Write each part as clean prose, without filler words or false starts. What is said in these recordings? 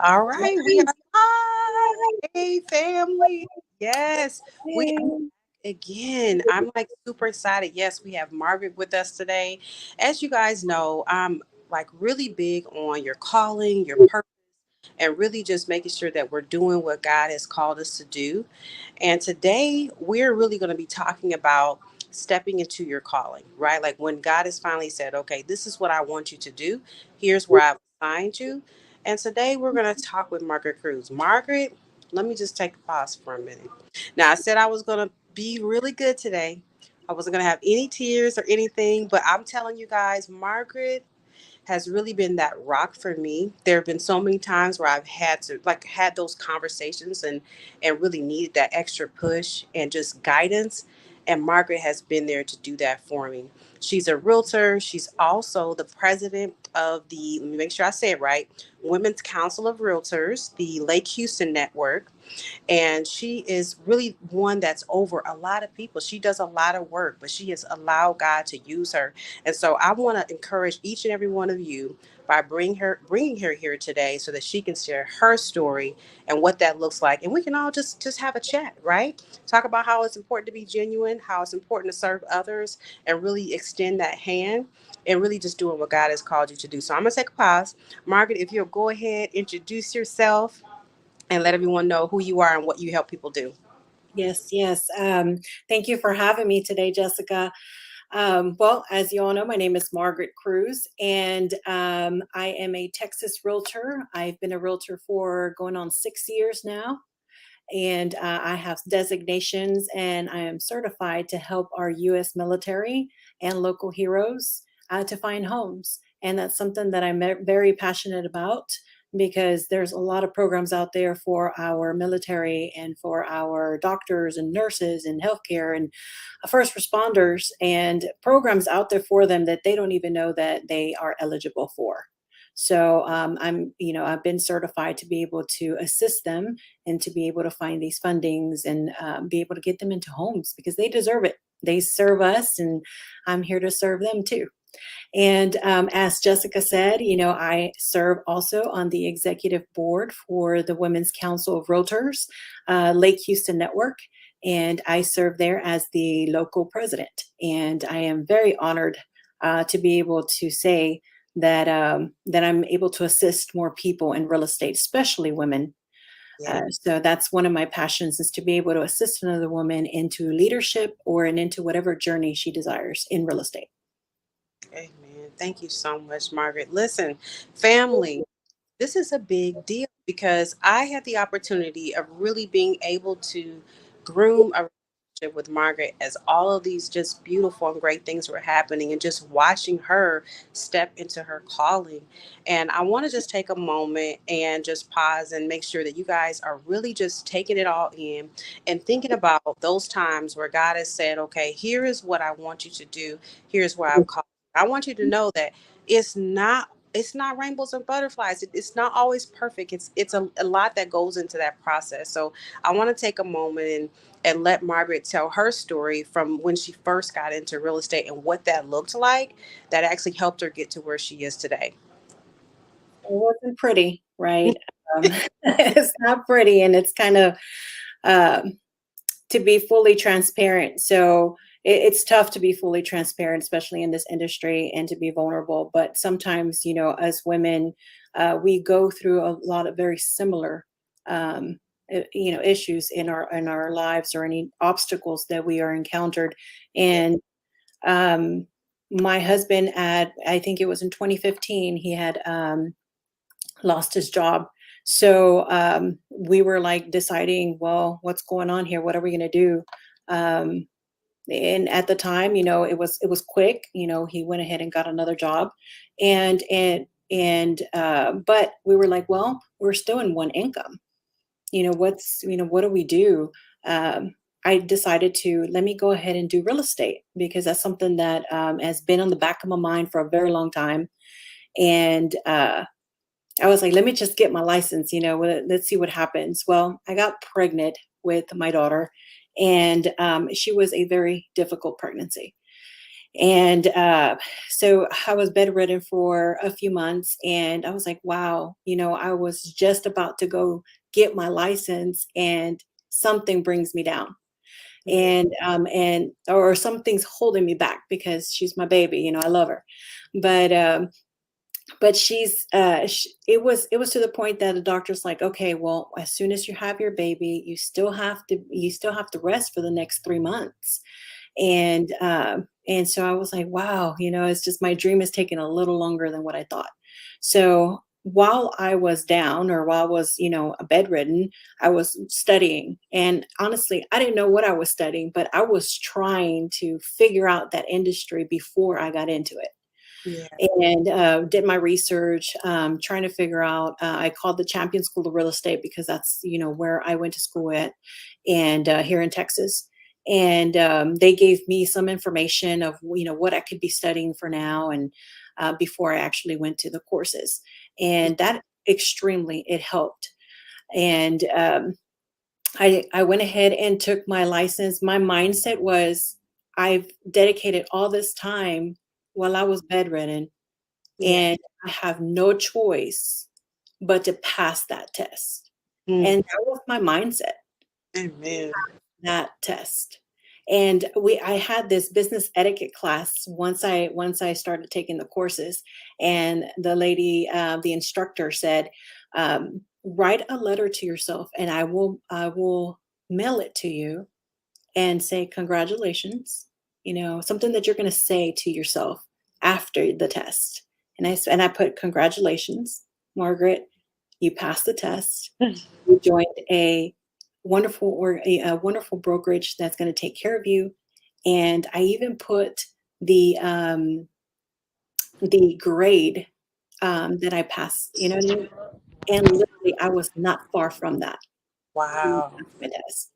All right, we are live. Hey, family. Yes, we Yay. again. I'm like super excited. Yes, we have Margaret with us today. As you guys know, I'm like really big on your calling, your purpose, and really just making sure that we're doing what God has called us to do. And today we're really going to be talking about stepping into your calling, right? Like when God has finally said, okay, this is what I want you to do. Here's where I've assigned you. And today we're going to talk with Margaret Cruz. Margaret, let me just take a pause for a minute. Now, I said I was going to be really good today. I wasn't going to have any tears or anything, but I'm telling you guys, Margaret has really been that rock for me. There have been so many times where I've had to like had those conversations and really needed that extra push and just guidance. And Margaret has been there to do that for me. She's a realtor. She's also the president of the, let me make sure I say it right, Women's Council of Realtors, the Lake Houston Network, and she is really one that's over a lot of people. She does a lot of work, but she has allowed God to use her. And so I want to encourage each and every one of you by bringing her here today so that she can share her story and what that looks like, and we can all just have a chat, right? Talk about how it's important to be genuine, how it's important to serve others, and really extend that hand, and really just doing what God has called you to do. So I'm gonna take a pause. Margaret, if you'll go ahead, introduce yourself and let everyone know who you are and what you help people do. Yes, yes. Thank you for having me today, Jessica. Well, as you all know, my name is Margaret Cruz, and I am a Texas realtor. I've been a realtor for going on 6 years now, and I have designations, and I am certified to help our U.S. military and local heroes to find homes. And that's something that I'm very passionate about because there's a lot of programs out there for our military and for our doctors and nurses and healthcare and first responders, and programs out there for them that they don't even know that they are eligible for. So I've been certified to be able to assist them and to be able to find these fundings and be able to get them into homes because they deserve it. They serve us, and I'm here to serve them too. And as Jessica said, I serve also on the executive board for the Women's Council of Realtors, Lake Houston Network. And I serve there as the local president. And I am very honored to be able to say that I'm able to assist more people in real estate, especially women. Yeah. So that's one of my passions, is to be able to assist another woman into leadership or and into whatever journey she desires in real estate. Amen. Thank you so much, Margaret. Listen, family, this is a big deal because I had the opportunity of really being able to groom a relationship with Margaret as all of these just beautiful and great things were happening, and just watching her step into her calling. And I want to just take a moment and just pause and make sure that you guys are really just taking it all in and thinking about those times where God has said, okay, here is what I want you to do. Here's where I've called. I want you to know that it's not rainbows and butterflies. It's not always perfect. It's a lot that goes into that process. So I want to take a moment and let Margaret tell her story from when she first got into real estate and what that looked like that actually helped her get to where she is today. It wasn't pretty, right? Um, it's not pretty, and it's kind of um, to be fully transparent. So it's tough to be fully transparent, especially in this industry, and to be vulnerable. But sometimes, as women, we go through a lot of very similar, um, issues in our lives, or any obstacles that we are encountered. Yeah. And um, my husband, at I think it was in 2015, he had lost his job. So we were like deciding, well, what's going on here? What are we going to do? Um, and at the time, it was quick. He went ahead and got another job, but we were like, well, we're still in one income. What do we do? I decided to let me go ahead and do real estate because that's something that has been on the back of my mind for a very long time. And I was like, let me just get my license, let's see what happens. Well, I got pregnant with my daughter, and she was a very difficult pregnancy. And so I was bedridden for a few months, and I was like, wow, I was just about to go get my license, and something brings me down. Yeah. And or something's holding me back because she's my baby, I love her. But she's it was to the point that the doctor's like, okay, well, as soon as you have your baby, you still have to rest for the next 3 months. And so I was like, wow, it's just my dream is taking a little longer than what I thought. So while I was down, or while I was, bedridden, I was studying. And honestly, I didn't know what I was studying, but I was trying to figure out that industry before I got into it. Yeah. And did my research, trying to figure out. I called the Champion School of Real Estate because that's where I went to school at, and here in Texas. And they gave me some information of what I could be studying for now, and before I actually went to the courses, and that extremely it helped. And I went ahead and took my license. My mindset was, I've dedicated all this time while I was bedridden, Yeah. and I have no choice but to pass that test. Mm. And that was my mindset, Amen. that test. And I had this business etiquette class once I started taking the courses, and the lady, the instructor said, write a letter to yourself, and I will mail it to you, and say congratulations, something that you're going to say to yourself after the test. And I put, congratulations, Margaret, you passed the test. You joined a wonderful brokerage that's going to take care of you. And I even put the grade, that I passed, what I mean? And literally, I was not far from that when Wow. I passed my test.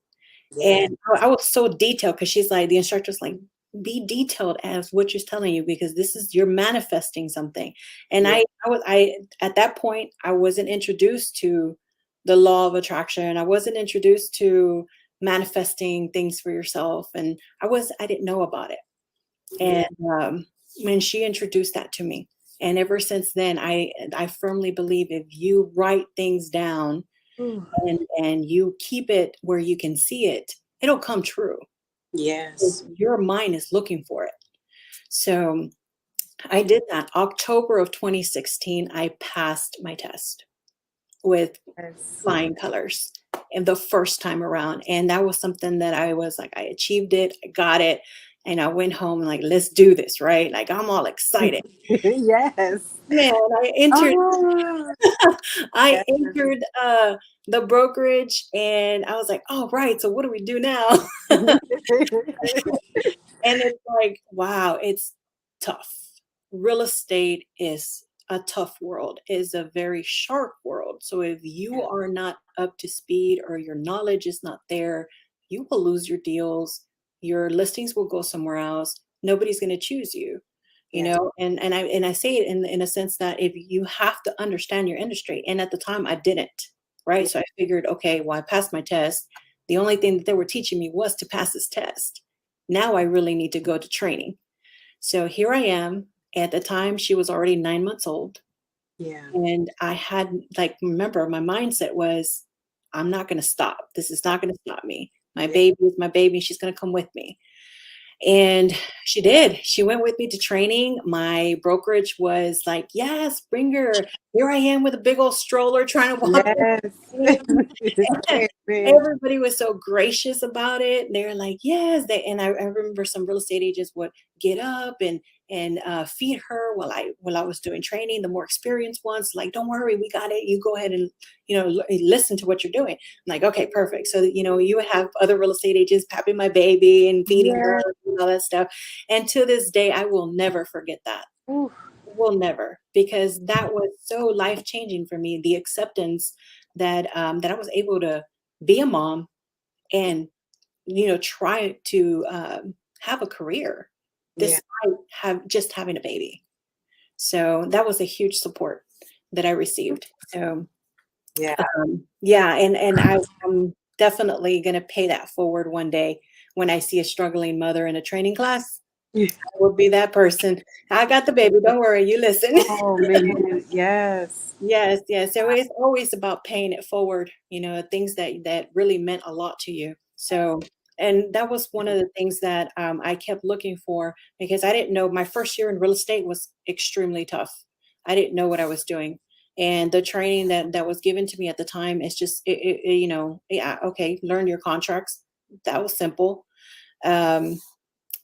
Yeah. And I was so detailed, because she's like, the instructor's like, be detailed as what she's telling you, because this is, you're manifesting something. And Yeah. I at that point, I wasn't introduced to the law of attraction. I wasn't introduced to manifesting things for yourself. And I didn't know about it. And Yeah. when she introduced that to me, and ever since then, I firmly believe, if you write things down, Ooh. and you keep it where you can see it, it'll come true. Yes. Your mind is looking for it. So I did that. October of 2016, I passed my test with Yes. flying colors, and the first time around. And that was something that I was like, I achieved it, I got it. And I went home like, let's do this, right? Like, I'm all excited. Yes. Man, I entered Oh. I Yes. entered the brokerage, and I was like, oh, right. So what do we do now? And it's like, wow, it's tough. Real estate is a tough world, is a very sharp world. So if you Yeah. are not up to speed, or your knowledge is not there, you will lose your deals. Your listings will go somewhere else. Nobody's going to choose you. Yes. And I say it in a sense that, if you have to understand your industry, and at the time I didn't, right? Yeah. So I figured, okay, well, I passed my test. The only thing that they were teaching me was to pass this test. Now I really need to go to training. So here I am. At the time, she was already 9 months old. Yeah. And I had, like, remember, my mindset was, I'm not going to stop. This is not going to stop me. My Yeah. baby is my baby. She's going to come with me. And she did. She went with me to training. My brokerage was like, yes, bring her. Here I am with a big old stroller trying to walk her Yes. to training. Amen. Everybody was so gracious about it. They're like, yes. I remember some real estate agents would get up and feed her while I was doing training. The more experienced ones, like, don't worry, we got it. You go ahead and listen to what you're doing. I'm like, okay, perfect. So you would have other real estate agents papping my baby and feeding her Yeah. and all that stuff. And to this day, I will never forget that. Ooh. Will never, because that was so life changing for me. The acceptance that I was able to be a mom, and try to have a career Yeah. despite having a baby. So that was a huge support that I received. So Yeah. yeah, and I'm definitely going to pay that forward one day when I see a struggling mother in a training class. I will be that person. I got the baby. Don't worry. You listen. Oh man, yes. Yes, yes. So it's always about paying it forward, things that really meant a lot to you. So, and that was one of the things that I kept looking for because I didn't know my first year in real estate was extremely tough. I didn't know what I was doing. And the training that was given to me at the time is just, yeah, okay, learn your contracts. That was simple. Um,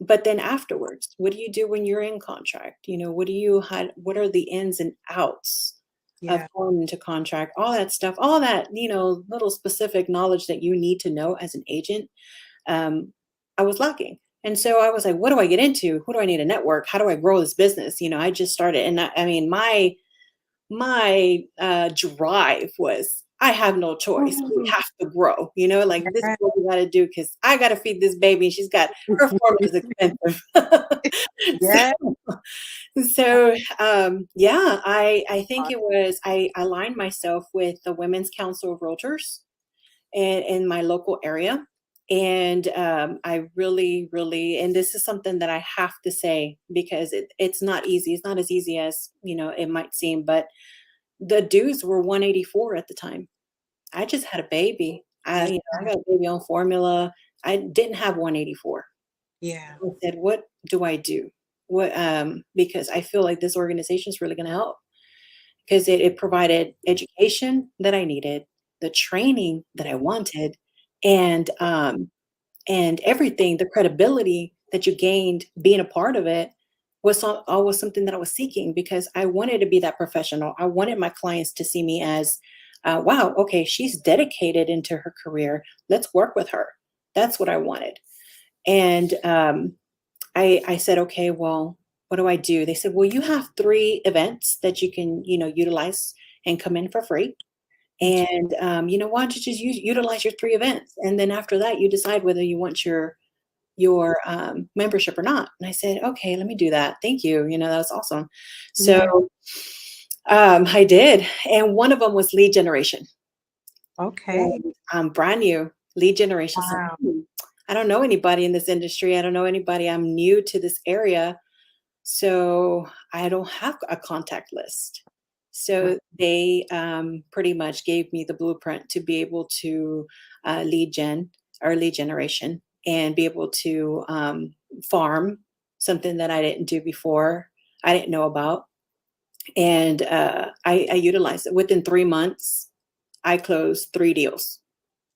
but then afterwards, what do you do when you're in contract? What are the ins and outs of Yeah. going into contract? All that stuff, all that, little specific knowledge that you need to know as an agent, um, I was lacking. And so I was like, what do I get into? Who do I need to network? How do I grow this business? I just started. And I mean, my drive was, I have no choice. We Mhm. have to grow, like this is Yeah. what we got to do because I got to feed this baby. She's got her formula is expensive. Yeah. Yeah, I think it was I aligned myself with the Women's Council of Realtors in my local area. And I really, really, and this is something that I have to say because it's not easy. It's not as easy as it might seem, but the dues were 184 at the time. I just had a baby. Yeah. I got a baby on formula. I didn't have 184. Yeah. I said, "What do I do?" Because I feel like this organization is really going to help because it provided education that I needed, the training that I wanted, and everything, the credibility that you gained being a part of it was always something that I was seeking because I wanted to be that professional. I wanted my clients to see me as, wow, okay, she's dedicated into her career. Let's work with her. That's what I wanted. And I said, okay, well, what do I do? They said, well, you have 3 events that you can, utilize and come in for free. Okay. And why don't you just utilize your 3 events, and then after that, you decide whether you want your membership or not. And I said, okay, let me do that. Thank you. That's awesome. So Yeah. I did, and one of them was lead generation. Okay. And brand new lead generation. So Wow. I don't know anybody in this industry. I don't know anybody. I'm new to this area. So I don't have a contact list. Wow. So they pretty much gave me the blueprint to be able to lead generation and be able to farm something that I didn't do before. I didn't know about. And I utilized it. Within 3 months, I closed 3 deals.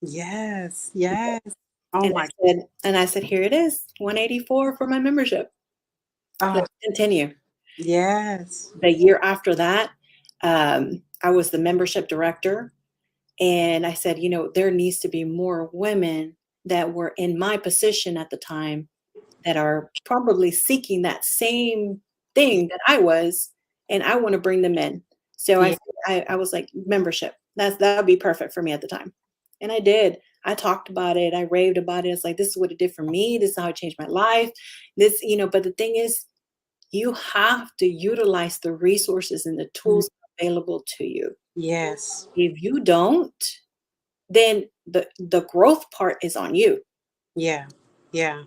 Yes. Yes. Oh And my. I said, here it is, 184 for my membership. Oh, Let's continue. yes. The year after that, I was the membership director. And I said, there needs to be more women that were in my position at the time that are probably seeking that same thing that I was, and I want to bring them in. So Yeah. I was like, membership. That would be perfect for me at the time. And I did. I talked about it. I raved about it. It's like, this is what it did for me. This is how it changed my life. But the thing is, you have to utilize the resources and the Mm. tools available to you. Yes. If you don't, then the growth part is on you. Yeah. Yeah.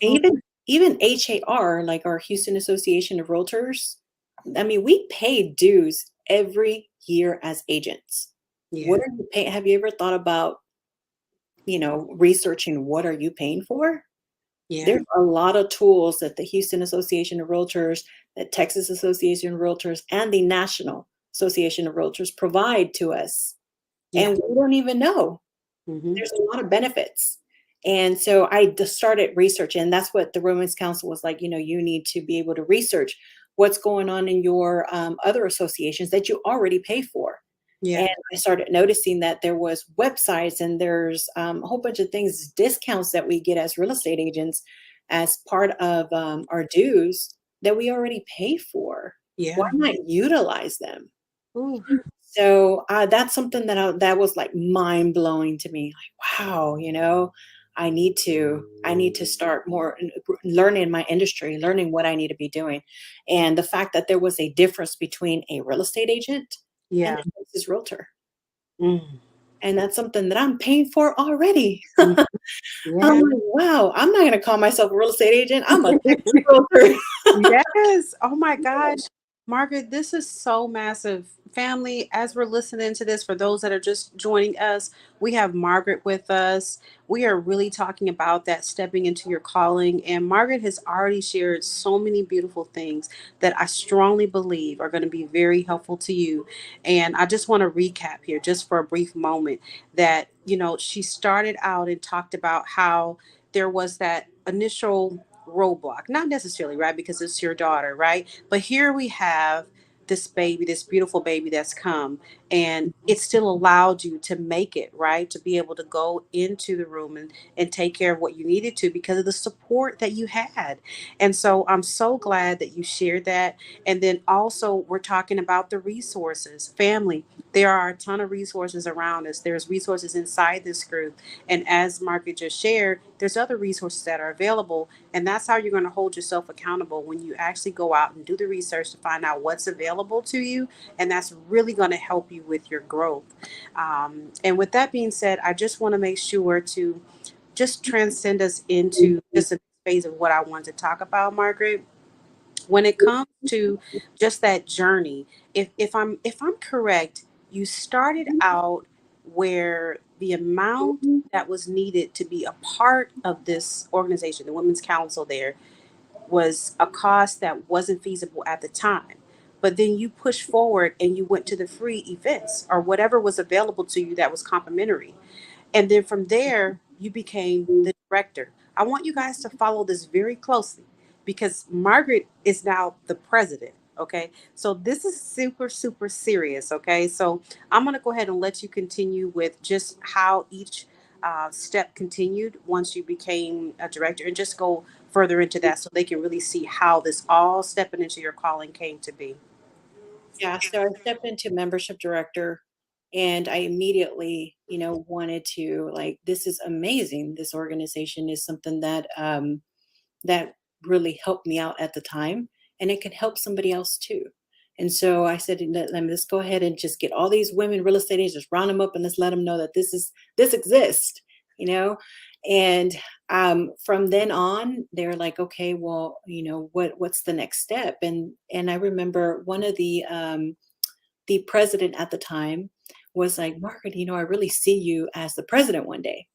Oh, Even HAR, like our Houston Association of Realtors, I mean, we pay dues every year as agents. What yeah. are you paying? Have you ever thought about, researching what are you paying for? Yeah. There's a lot of tools that the Houston Association of Realtors, the Texas Association of Realtors, and the National Association of Realtors provide to us, Yeah. and we don't even know. Hmm. There's a lot of benefits. And so I just started researching, and that's what the Women's Council was like, you need to be able to research what's going on in your other associations that you already pay for. And Yeah. I started noticing that there was websites and there's a whole bunch of things, discounts that we get as real estate agents as part of our dues that we already pay for. Why Yeah. not utilize them? Ooh. So that's something that was like mind blowing to me. Like, wow, I need to start more learning my industry, learning what I need to be doing, and the fact that there was a difference between a real estate agent and Yeah. a Texas realtor. Mm. and that's something that I'm paying for already. Mhm. I'm Yeah. like, wow, I'm not going to call myself a real estate agent. I'm a Texas realtor. Yes. Oh my gosh. Margaret, this is so massive. Family, as we're listening to this, for those that are just joining us, we have Margaret with us. We are really talking about that stepping into your calling. And Margaret has already shared so many beautiful things that I strongly believe are going to be very helpful to you. And I just want to recap here, just for a brief moment, that, she started out and talked about how there was that initial roadblock, not necessarily, right, because it's your daughter, right, but here we have this baby, this beautiful baby that's come, and it still allowed you to make it, right, to be able to go into the room and take care of what you needed to because of the support that you had. And so I'm so glad that you shared that. And then also we're talking about the resources. Family, there are a ton of resources around us. There's resources inside this group, and as Margaret just shared, there's other resources that are available. And that's how you're going to hold yourself accountable, when you actually go out and do the research to find out what's available to you. And that's really going to help you with your growth. And with that being said, I just want to make sure to just transcend us into just a phase of what I want to talk about, Margaret. When it comes to just that journey, if I'm correct, you started out where the amount that was needed to be a part of this organization, the Women's Council there, was a cost that wasn't feasible at the time. But then you pushed forward and you went to the free events or whatever was available to you that was complimentary. And then from there, you became the director. I want you guys to follow this very closely, because Margaret is now the president. Okay. So this is super, super serious. Okay. So I'm going to go ahead and let you continue with just how each step continued once you became a director, and just go further into that so they can really see how this all stepping into your calling came to be. Yeah, so I stepped into membership director and I immediately, wanted to like, this is amazing. This organization is something that really helped me out at the time, and it could help somebody else too. And so I said, let me just go ahead and just get all these women real estate agents, just round them up and let's let them know that this exists, you know. And from then on, they're like, okay, well, what's the next step? And I remember one of the president at the time was like, Margaret, I really see you as the president one day.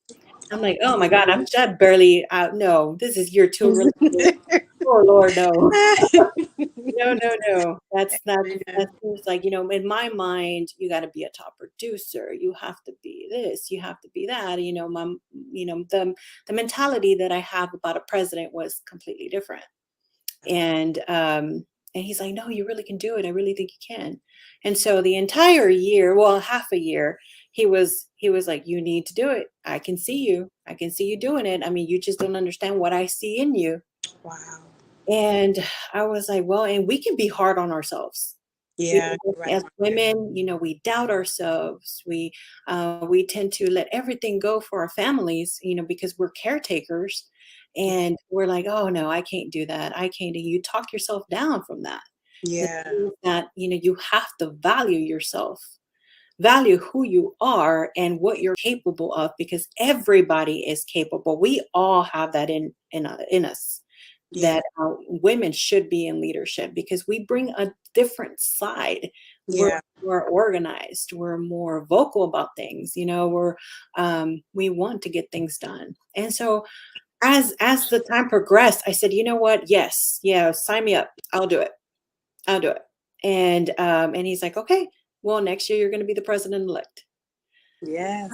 I'm like, oh my God, I'm just barely out. No, this is year two. Really, oh Lord, no. No, no, no. That seems like, in my mind, you got to be a top producer. You have to be this, you have to be that. The mentality that I have about a president was completely different. And he's like, no, you really can do it. I really think you can. And so the entire year, well, half a year, he was like, you need to do it. I can see you. I can see you doing it. I mean, you just don't understand what I see in you. Wow. And I was like, well, and we can be hard on ourselves. Yeah, Because you're right, as Margaret. women, we doubt ourselves. We tend to let everything go for our families, because we're caretakers, Yeah. and we're like, oh no, I can't do that. I can't do. You talk yourself down from that. The Yeah. thing is that you have to value yourself, value who you are and what you're capable of, because everybody is capable. We all have that in us, Yeah. that women should be in leadership because we bring a different side. We're Yeah. more organized. We're more vocal about things. We want to get things done. And so as the time progressed, I said, you know what? Yes, yeah, sign me up. I'll do it. I'll do it. And he's like, okay, well, next year you're going to be the president elect. Yes.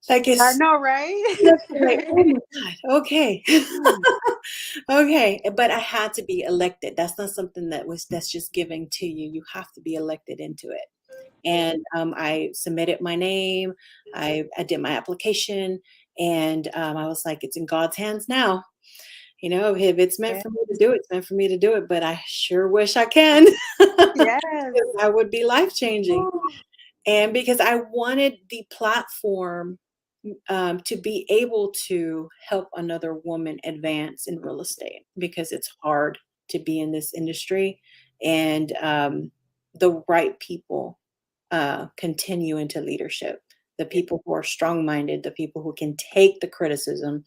Like I it's know, right? just like, oh my God, okay. Mm. Okay, but I had to be elected. That's not something that's just given to you. You have to be elected into it. Yeah. And I submitted my name. I did my application, and I was like, it's in God's hands now. If it's meant Yeah. for me to do it, it's meant for me to do it. But I sure wish I can. Yes. That would be life changing. Oh, And because I wanted the platform to be able to help another woman advance in real estate, because it's hard to be in this industry, and the right people continue into leadership. the Yeah. people who are strong-minded, the people who can take the criticism,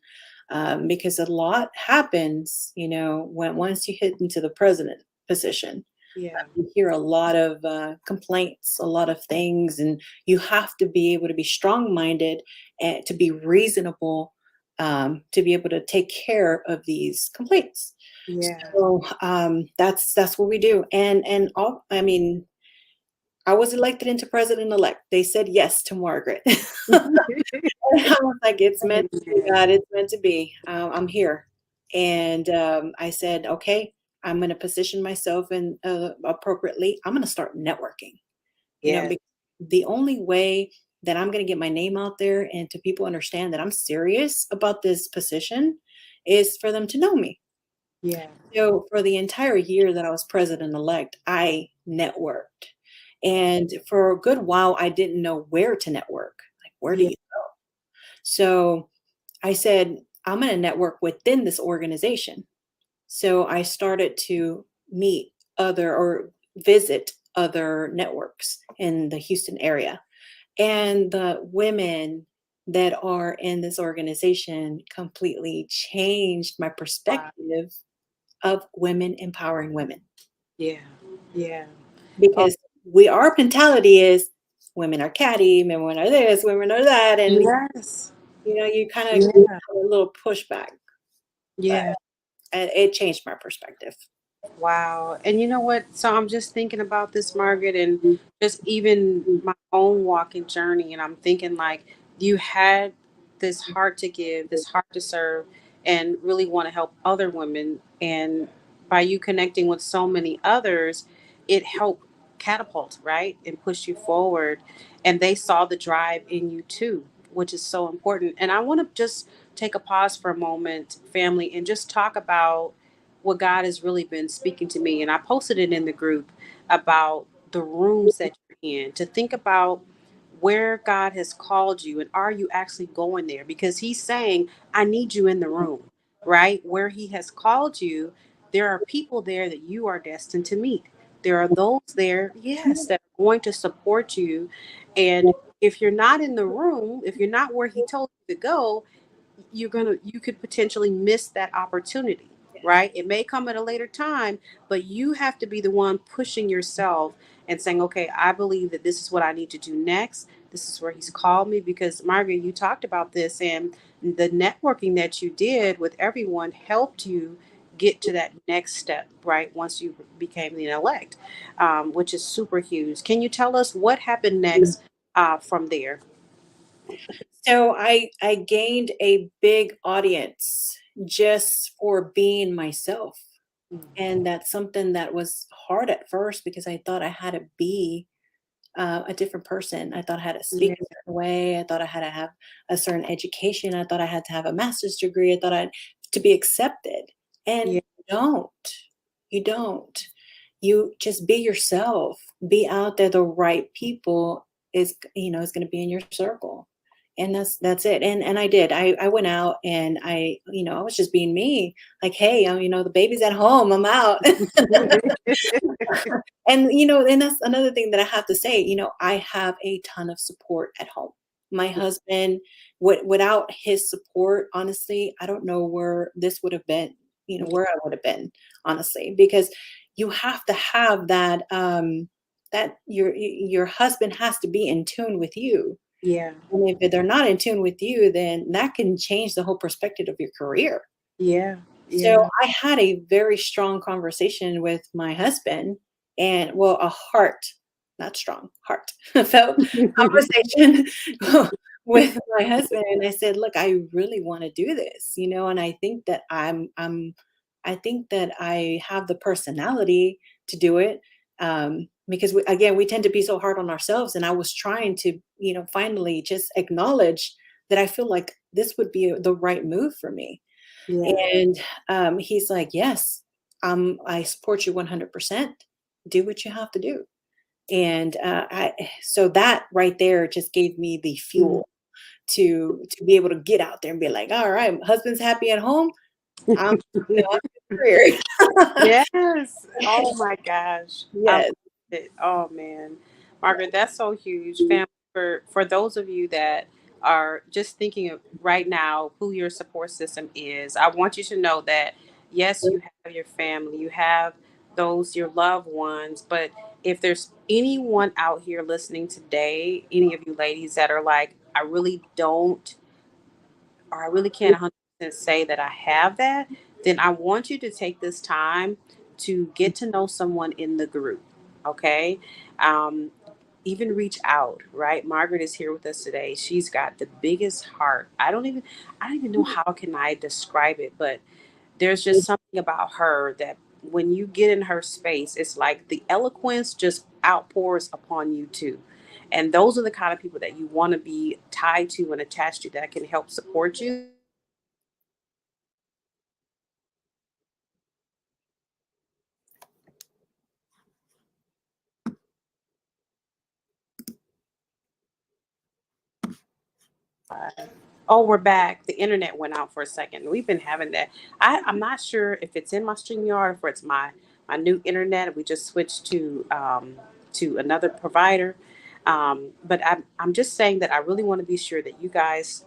because a lot happens, when once you hit into the president position. Yeah. You hear a lot of complaints, a lot of things, and you have to be able to be strong-minded and to be reasonable, to be able to take care of these complaints. Yeah. So that's what we do. And all, I mean, I was elected into president-elect. They said yes to Margaret. I was like, it's meant to be, Amen. God. It's meant to be. I'm here. And I said, okay, I'm going to position myself in appropriately. I'm going to start networking. Yeah. Because the only way that I'm going to get my name out there and to people understand that I'm serious about this position is for them to know me. Yeah. So for the entire year that I was president-elect, I networked. And for a good while, I didn't know where to network. Like, where do Yeah. you go? So I said, I'm going to network within this organization. So I started to meet other or visit other networks in the Houston area. And the women that are in this organization completely changed my Wow. perspective of women empowering women, Yeah. Yeah. Oh, because our mentality is women are catty, women are this, women are that, and yes. you kind of get Yeah. a little pushback. But Yeah. it changed my perspective. Wow. And you know what? So I'm just thinking about this, Margaret, and just even my own walking journey. And I'm thinking, like, you had this heart to give, this heart to serve, and really want to help other women. And by you connecting with so many others, it helped catapult, right? And push you forward. And they saw the drive in you too, which is so important. And I want to just take a pause for a moment, family, and just talk about what God has really been speaking to me. And I posted it in the group about the rooms that you're in, to think about where God has called you and are you actually going there? Because He's saying, I need you in the room, right? Where He has called you, there are people there that you are destined to meet. There are those there, yes, that are going to support you. And if you're not in the room, if you're not where He told you to go, you could potentially miss that opportunity, Yes. right? It may come at a later time, but you have to be the one pushing yourself and saying, okay, I believe that this is what I need to do next. This is where He's called me. Because Margaret, you talked about this, and the networking that you did with everyone helped you get to that next step, right? Once you became the elect, which is super huge. Can you tell us what happened next from there? So I gained a big audience just for being myself. And that's something that was hard at first because I thought I had to be a different person. I thought I had to speak Yeah, a certain way. I thought I had to have a certain education. I thought I had to have a master's degree. I thought I to be accepted. And yeah, don't. You don't. You just be yourself. Be out there. The right people is going to be in your circle. And that's it. And I did. I went out and I was just being me. Like, hey, the baby's at home. I'm out. And that's another thing that I have to say, I have a ton of support at home. My husband, without his support, honestly, I don't know where this would have been, where I would have been, honestly, because you have to have that, that your husband has to be in tune with you. yeah, And if they're not in tune with you, then that can change the whole perspective of your career. yeah, So yeah. I had a very strong conversation with my husband and well, a heart, not strong, heart felt conversation with my husband. And I said, look, I really want to do this, and I think that I think that I have the personality to do it. Because again, we tend to be so hard on ourselves. And I was trying to, finally just acknowledge that I feel like this would be the right move for me. Yeah, And, he's like, "Yes, I support you 100%. Do what you have to do." And, so that right there just gave me the mhm. fuel to be able to get out there and be like, "All right, husband's happy at home. I'm on to career." Yes. Oh my gosh. I love Yes. it. Oh man. Margaret, that's so huge. Family, for those of you that are just thinking of right now who your support system is, I want you to know that yes, you have your family, you have those your loved ones, but if there's anyone out here listening today, any of you ladies that are like, I really don't, or I really can't 100% say that I have that, then I want you to take this time to get to know someone in the group. Okay. Um, Even reach out, right? Margaret is here with us today. She's got the biggest heart. I don't even know how can I describe it, but there's just something about her that when you get in her space, it's like the eloquence just outpours upon you too. And those are the kind of people that you want to be tied to and attached to that can help support you. Oh, we're back. The internet went out for a second. We've been having that. I'm not sure if it's in my StreamYard or if it's my new internet. We just switched to another provider. But I'm just saying that I really want to be sure that you guys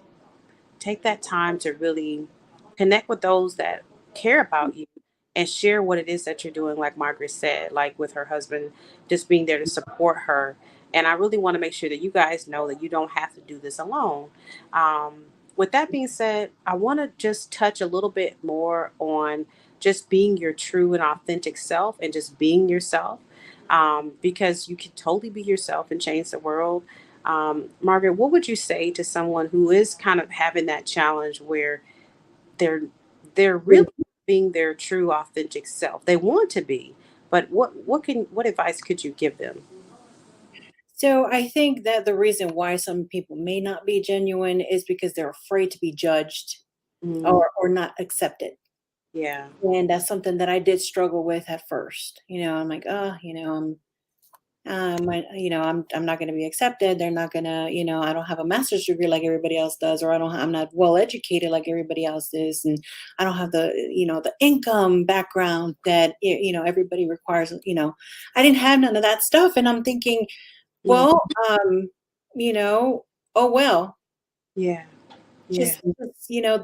take that time to really connect with those that care about you and share what it is that you're doing, like Margaret said, like with her husband, just being there to support her. And I really want to make sure that you guys know that you don't have to do this alone. With that being said, I want to just touch a little bit more on just being your true and authentic self and just being yourself, because you can totally be yourself and change the world. Margaret, what would you say to someone who is kind of having that challenge where they're they're really being their true authentic self? They want to be, but what advice could you give them? So I think that the reason why some people may not be genuine is because they're afraid to be judged Mm, or not accepted. yeah, And that's something that I did struggle with at first. I'm like, oh, I'm not going to be accepted. They're not going to, I don't have a master's degree like everybody else does, or I'm not well educated like everybody else is, and I don't have the income background that everybody requires. I didn't have none of that stuff, and I'm thinking, mm, well, um, you know, oh well, yeah, yeah,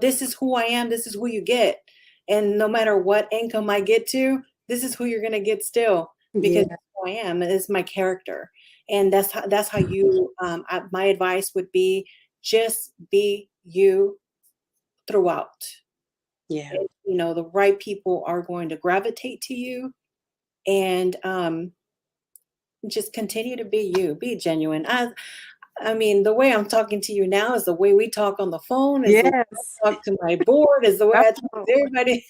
this is who I am. This is who you get, and no matter what income I get to, this is who you're gonna get still because yeah, that's who I am. And it's my character, and that's how you. My advice would be just be you throughout. yeah, And, the right people are going to gravitate to you, and just continue to be you. Be genuine. I mean, the way I'm talking to you now is the way we talk on the phone, is the way yes. I talk to my board, is the way I talk Oh, to everybody.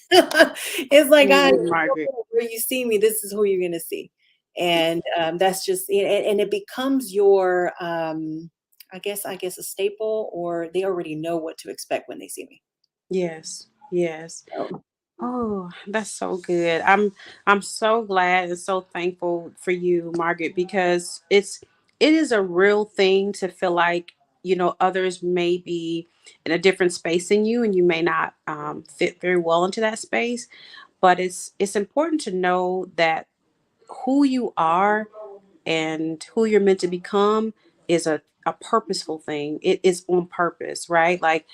It's like, Margaret. where you see me, this is who you're going to see. And that's just, and it becomes your, I guess a staple, or they already know what to expect when they see me. Yes, yes. So, Oh, that's so good. I'm so glad and so thankful for you, Margaret, because it is a real thing to feel like, others may be in a different space than you and you may not fit very well into that space. But it's important to know that who you are and who you're meant to become is a purposeful thing. It is on purpose, right? Like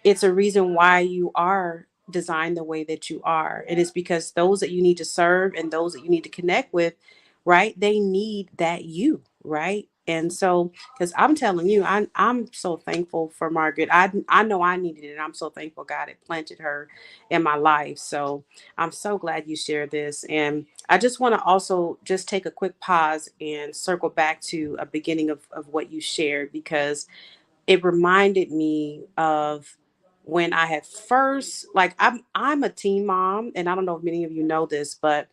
it's a reason why you are designed the way that you are. It is because those that you need to serve and those that you need to connect with, right? They need that you, right? And so, because I'm telling you, I'm so thankful for Margaret. I know I needed it. I'm so thankful God had planted her in my life. So I'm so glad you shared this. And I just want to also just take a quick pause and circle back to a beginning of what you shared, because it reminded me of when I had first, like I'm a teen mom, and I don't know if many of you know this, but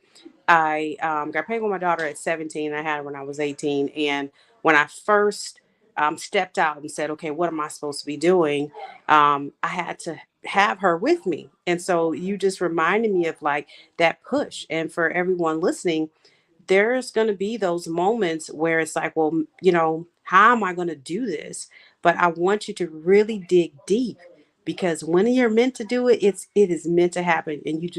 I got pregnant with my daughter at 17. I had her when I was 18, and when I first stepped out and said, "Okay, what am I supposed to be doing?" I had to have her with me, and so you just reminded me of like that push. And for everyone listening, there's going to be those moments where it's like, well, how am I going to do this? But I want you to really dig deep, because when you're meant to do it, it is meant to happen. And you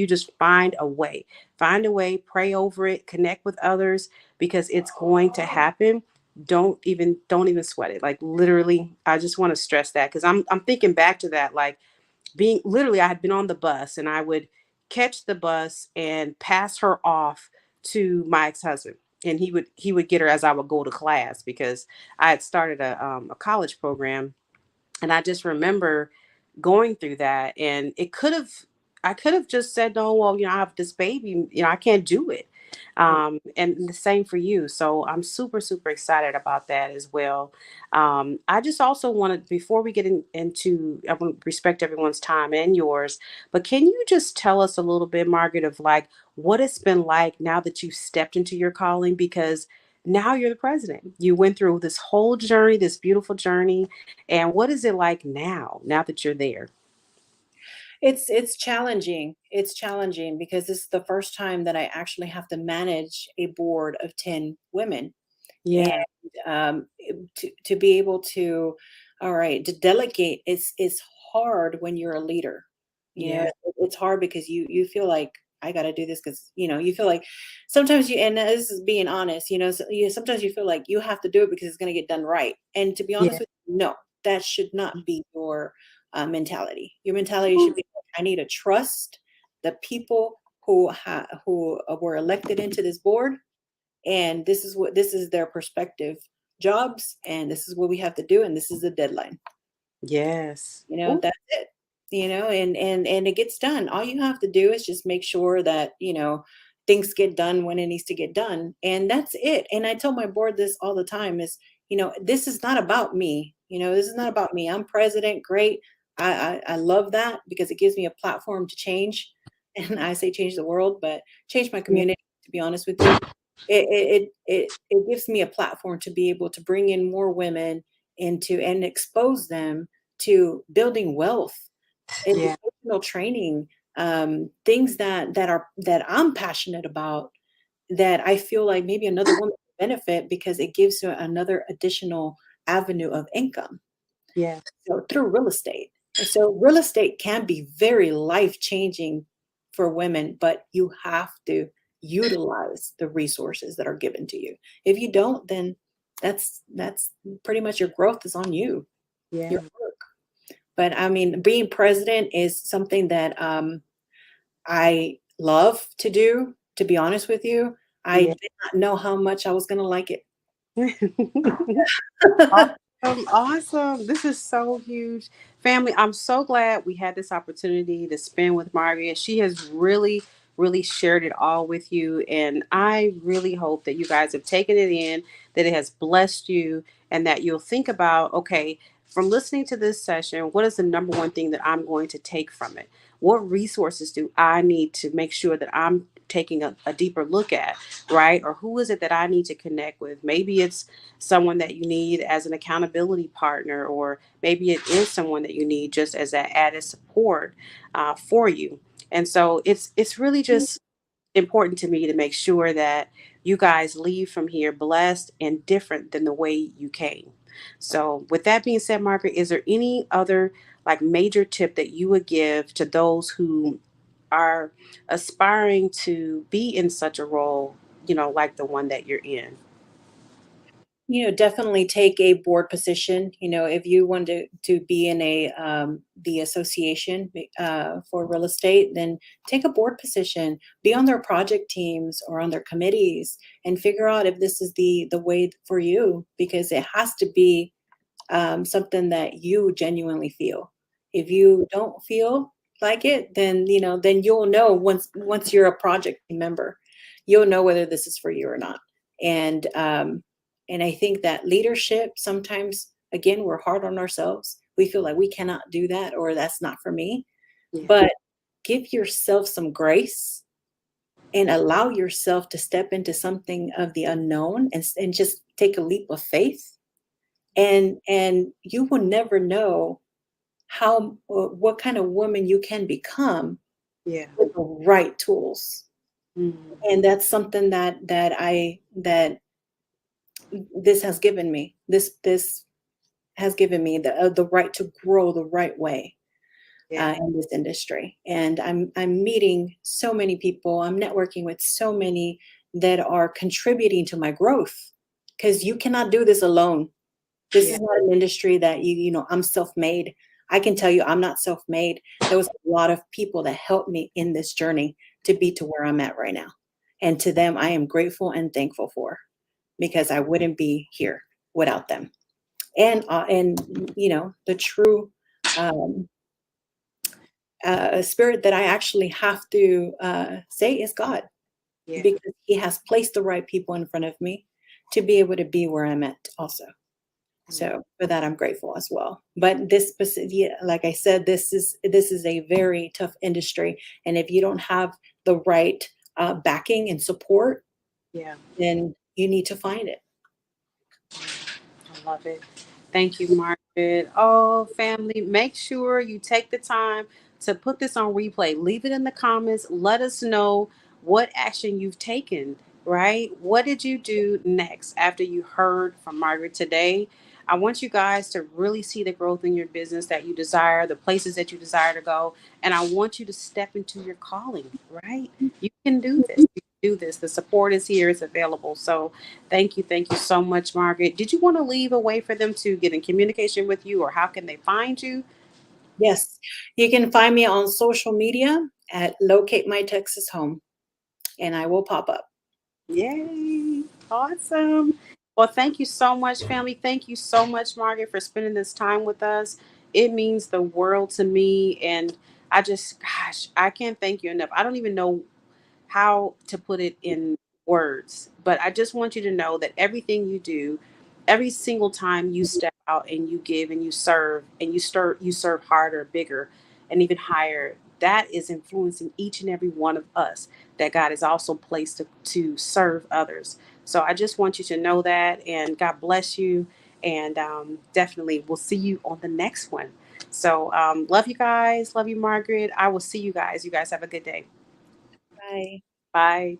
just find a way, pray over it, connect with others, because it's going to happen. don't even sweat it. Like literally, I just want to stress that because I'm thinking back to that, like being literally, I had been on the bus and I would catch the bus and pass her off to my ex-husband. And he would get her as I would go to class because I had started a college program. And I just remember going through that, and I could have just said, no, well, I have this baby, I can't do it. And the same for you. So I'm super, super excited about that as well. I just also wanted, before we get into, I want to respect everyone's time and yours, but can you just tell us a little bit, Margaret, of like what it's been like now that you stepped into your calling? Because now you're the president. You went through this whole journey, this beautiful journey. And what is it like now that you're there? It's challenging. It's challenging because this is the first time that I actually have to manage a board of 10 women. And Yeah, to be able to, all right, to delegate, it's hard when you're a leader. yeah, It's hard because you feel like I got to do this because you feel like sometimes and this is being honest, sometimes you feel like you have to do it because it's going to get done right. And to be honest yeah, with you, no, that should not be your mentality. Your mentality should be, I need to trust the people who were elected into this board, and this is their perspective jobs, and this is what we have to do, and this is the deadline. yes. Ooh, That's it. And it gets done. All you have to do is just make sure that things get done when it needs to get done, and that's it. And I tell my board this all the time is, this is not about me. This is not about me. I'm president, great. I love that because it gives me a platform to change. And I say change the world, but change my yeah, community, to be honest with you. It gives me a platform to be able to bring in more women into and expose them to building wealth, yeah, educational training, things that I'm passionate about, that I feel like maybe another woman can benefit because it gives her another additional avenue of income. yeah, So through real estate. And so real estate can be very life changing for women, but you have to utilize the resources that are given to you. If you don't, then that's pretty much your growth is on you, your yeah, work. But I mean, being president is something that I love to do, to be honest with you. I yeah. did not know how much I was going to like it. Awesome, awesome. This is so huge. Family, I'm so glad we had this opportunity to spend with Margaret. She has really, really shared it all with you. And I really hope that you guys have taken it in, that it has blessed you, and that you'll think about, okay, from listening to this session, what is the number one thing that I'm going to take from it? What resources do I need to make sure that I'm taking a deeper look at, right? Or who is it that I need to connect with? Maybe it's someone that you need as an accountability partner, or maybe it is someone that you need just as that added support for you. And so it's really just important to me to make sure that you guys leave from here blessed and different than the way you came. So with that being said, Margaret, is there any other like major tip that you would give to those who are aspiring to be in such a role, like the one that you're in? Definitely take a board position. If you want to be in the association for real estate, then take a board position, be on their project teams or on their committees, and figure out if this is the way for you, because it has to be something that you genuinely feel. If you don't feel like it, then you'll know once you're a project team member, you'll know whether this is for you or not. And I think that leadership sometimes, again, we're hard on ourselves. We feel like we cannot do that or that's not for me. Yeah, But give yourself some grace and allow yourself to step into something of the unknown, and just take a leap of faith, and you will never know how what kind of woman you can become yeah. with the right tools. Mm, And that's something that this has given me. This has given me the right to grow the right way yeah. in this industry. And I'm meeting so many people. I'm networking with so many that are contributing to my growth, because you cannot do this alone. This Yeah. is not an industry that I'm self-made. I can tell you I'm not self-made. There was a lot of people that helped me in this journey to be to where I'm at right now. And to them, I am grateful and thankful for, because I wouldn't be here without them. And the true um, spirit that I actually have to say is God, Yeah. because He has placed the right people in front of me to be able to be where I'm at also. Yeah. So for that, I'm grateful as well. But this specific, yeah, like I said, this is a very tough industry, and if you don't have the right backing and support, Yeah. then you need to find it. I love it. Thank you, Margaret. Oh, family, make sure you take the time to put this on replay. Leave it in the comments. Let us know what action you've taken, right? What did you do next after you heard from Margaret today? I want you guys to really see the growth in your business that you desire, the places that you desire to go. And I want you to step into your calling, right? You can do this. You can do this. The support is here, it's available. So, thank you. Thank you so much, Margaret. Did you want to leave a way for them to get in communication with you, or how can they find you? Yes, you can find me on social media at Locate My Texas Home, and I will pop up. Yay. Awesome. Well, thank you so much, family. Thank you so much, Margaret, for spending this time with us. It means the world to me. And I just, gosh, I can't thank you enough. I don't even know how to put it in words, but I just want you to know that everything you do, every single time you step out and you give and you serve harder, bigger, and even higher, that is influencing each and every one of us that God has also placed to serve others. So I just want you to know that, and God bless you. And definitely, we'll see you on the next one. So, love you guys. Love you, Margaret. I will see you guys. You guys have a good day. Bye. Bye.